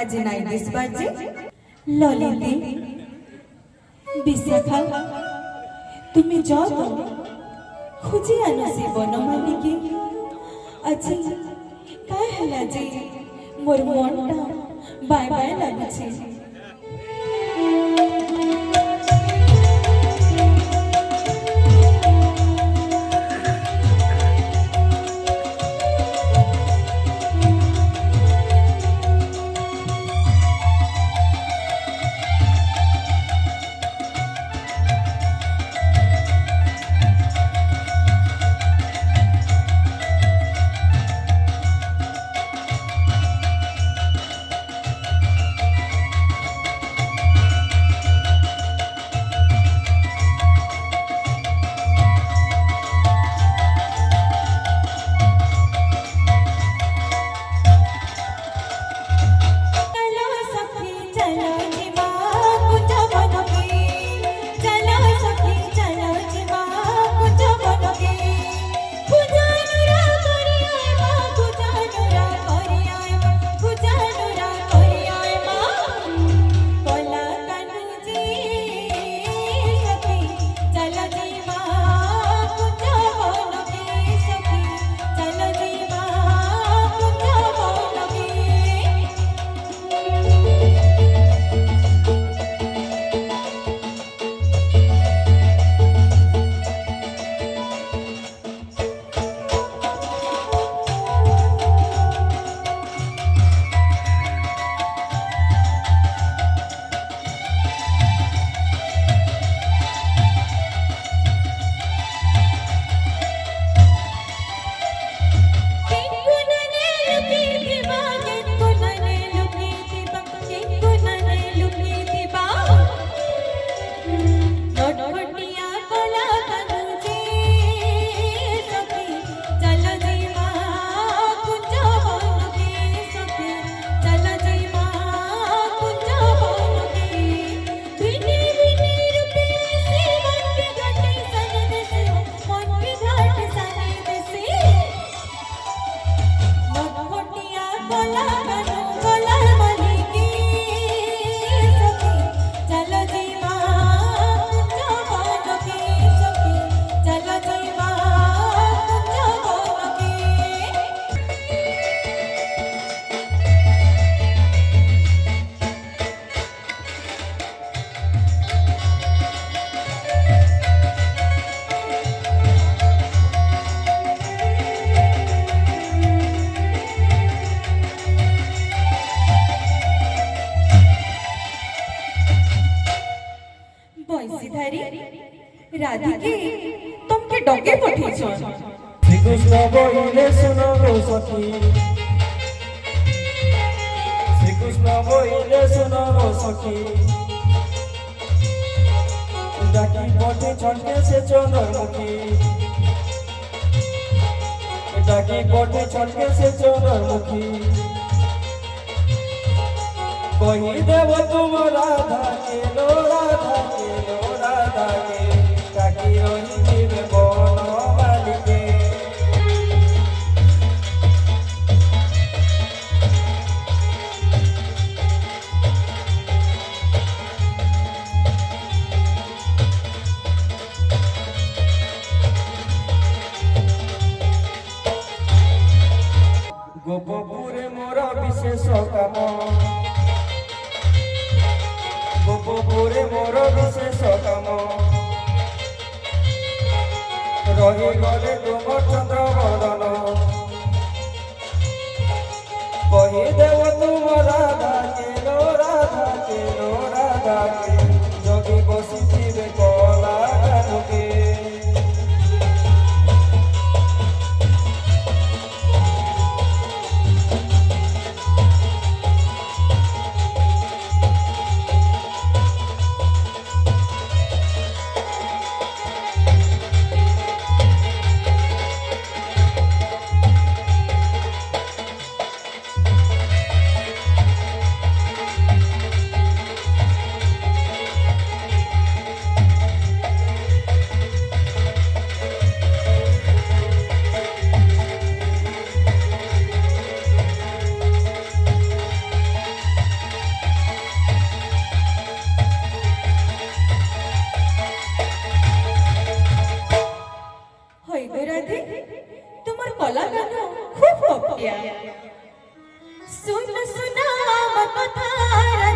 आज नाई दिसबाजे ललिती विशाखा तुम्हें जाओ तो खुजी आनो से बनमाली की आज काय हला जे मोर मनटा बाय बाय लागुछे। राधिके तुमके डगे पठेछो श्री कृष्ण बोले सुनो गो सखी श्री कृष्ण बोले सुनो गो सखी डाकी पठे छटके से चंद्रमुखी डाकी पठे छटके से चंद्रमुखी कही देव तुम राधा के लो राधा के लो राधा के ताकि रही जीव बनवाली के गोपपुरे मोर विशेष काम गोपपुरे मोर विशेष काम रही गले तुम चंद्र बदन দেব তুম রাধাকে লো রাধাকে লো রাধাকে যোগী বসিছিবে কলা গানুকে হই গো রাধে তোমার কলা গান খুব পপিয়া। सुन सुना मत थारा